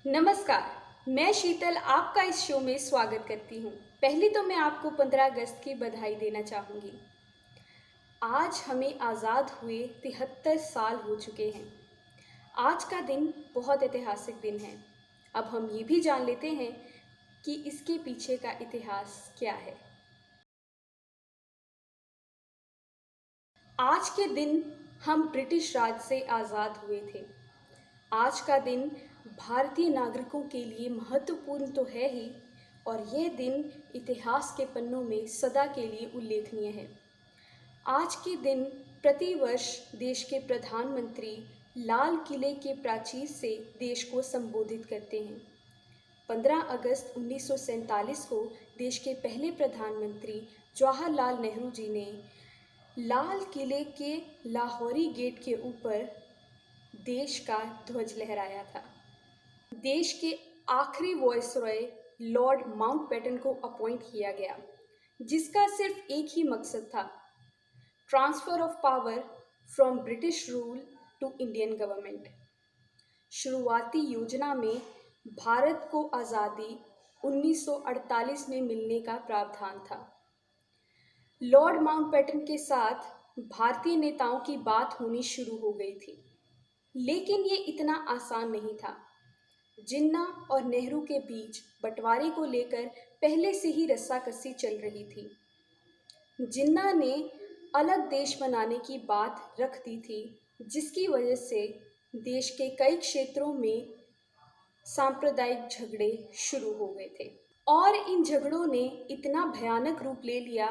नमस्कार, मैं शीतल आपका इस शो में स्वागत करती हूँ। पहले तो मैं आपको 15 अगस्त की बधाई देना चाहूँगी। आज हमें आज़ाद हुए 73 साल हो चुके हैं। आज का दिन बहुत ऐतिहासिक दिन है। अब हम ये भी जान लेते हैं कि इसके पीछे का इतिहास क्या है। आज के दिन हम ब्रिटिश राज से आज़ाद हुए थे। आज का दिन भारतीय नागरिकों के लिए महत्वपूर्ण तो है ही, और यह दिन इतिहास के पन्नों में सदा के लिए उल्लेखनीय है। आज के दिन प्रतिवर्ष देश के प्रधानमंत्री लाल किले के प्राचीर से देश को संबोधित करते हैं। 15 अगस्त 1947 को देश के पहले प्रधानमंत्री जवाहरलाल नेहरू जी ने लाल किले के लाहौरी गेट के ऊपर देश का ध्वज लहराया था। देश के आखिरी वायसरॉय लॉर्ड माउंटबेटन को अपॉइंट किया गया, जिसका सिर्फ एक ही मकसद था, transfer of power from British rule to Indian government. शुरुआती योजना में भारत को आज़ादी 1948 में मिलने का प्रावधान था। लॉर्ड माउंटबेटन के साथ भारतीय नेताओं की बात होनी शुरू हो गई थी, लेकिन ये इतना आसान नहीं था। जिन्ना और नेहरू के बीच बंटवारे को लेकर पहले से ही रस्साकसी चल रही थी। जिन्ना ने अलग देश बनाने की बात रख दी थी, जिसकी वजह से देश के कई क्षेत्रों में सांप्रदायिक झगड़े शुरू हो गए थे, और इन झगड़ों ने इतना भयानक रूप ले लिया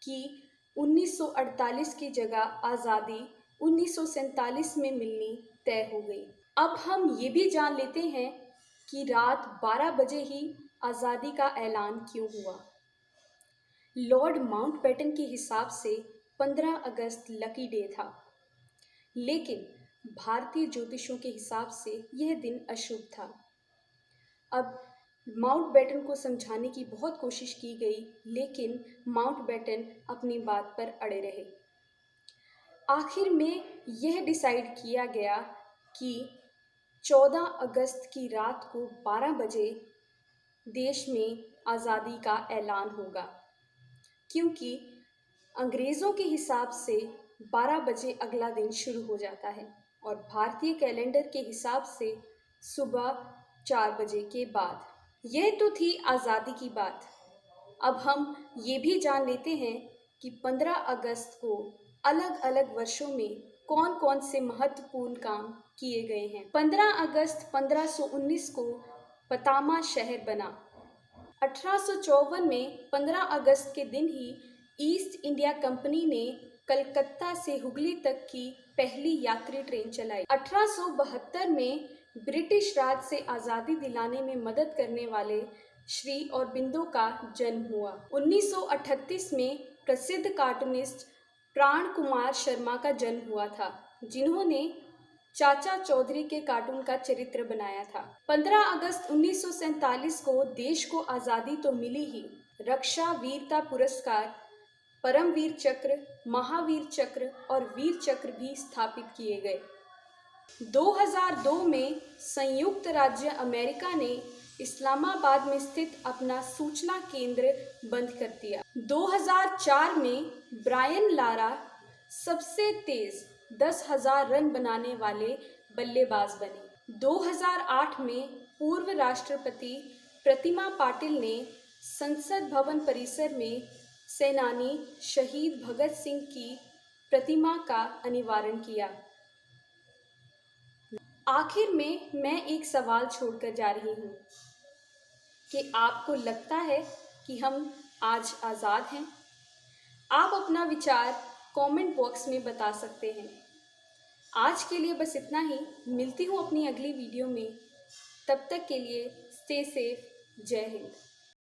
कि 1948 की जगह आज़ादी 1947 में मिलनी तय हो गई। अब हम ये भी जान लेते हैं कि रात 12 बजे ही आज़ादी का ऐलान क्यों हुआ। लॉर्ड माउंटबेटन के हिसाब से 15 अगस्त लकी डे था, लेकिन भारतीय ज्योतिषों के हिसाब से यह दिन अशुभ था। अब माउंटबेटन को समझाने की बहुत कोशिश की गई, लेकिन माउंटबेटन अपनी बात पर अड़े रहे। आखिर में यह डिसाइड किया गया कि 14 अगस्त की रात को 12 बजे देश में आज़ादी का ऐलान होगा, क्योंकि अंग्रेज़ों के हिसाब से 12 बजे अगला दिन शुरू हो जाता है और भारतीय कैलेंडर के हिसाब से सुबह 4 बजे के बाद। यह तो थी आज़ादी की बात। अब हम ये भी जान लेते हैं कि 15 अगस्त को अलग अलग वर्षों में कौन कौन से महत्वपूर्ण काम किए गए हैं। 15 अगस्त 1519 को पतामा शहर बना। 1854 में 15 अगस्त के दिन ही ईस्ट इंडिया कंपनी ने कलकत्ता से हुगली तक की पहली यात्री ट्रेन चलाई। 1872 में ब्रिटिश राज से आज़ादी दिलाने में मदद करने वाले श्री अरबिंदो का जन्म हुआ। 1938 में प्रसिद्ध कार्टूनिस्ट प्राण कुमार शर्मा का जन्म हुआ था, जिन्होंने चाचा चौधरी के कार्टून का चरित्र बनाया था। 15 अगस्त 1947 को देश को आज़ादी तो मिली ही, रक्षा वीरता पुरस्कार, परमवीर चक्र, महावीर चक्र और वीर चक्र भी स्थापित किए गए। 2002 में संयुक्त राज्य अमेरिका ने इस्लामाबाद में स्थित अपना सूचना केंद्र बंद कर दिया। 2004 में ब्रायन लारा सबसे तेज 10,000 रन बनाने वाले बल्लेबाज बने। 2008 में पूर्व राष्ट्रपति प्रतिमा पाटिल ने संसद भवन परिसर में सेनानी शहीद भगत सिंह की प्रतिमा का अनावरण किया। आखिर में मैं एक सवाल छोड़कर जा रही हूँ कि आपको लगता है कि हम आज आज़ाद हैं? आप अपना विचार कमेंट बॉक्स में बता सकते हैं। आज के लिए बस इतना ही। मिलती हूँ अपनी अगली वीडियो में। तब तक के लिए स्टे सेफ। जय हिंद।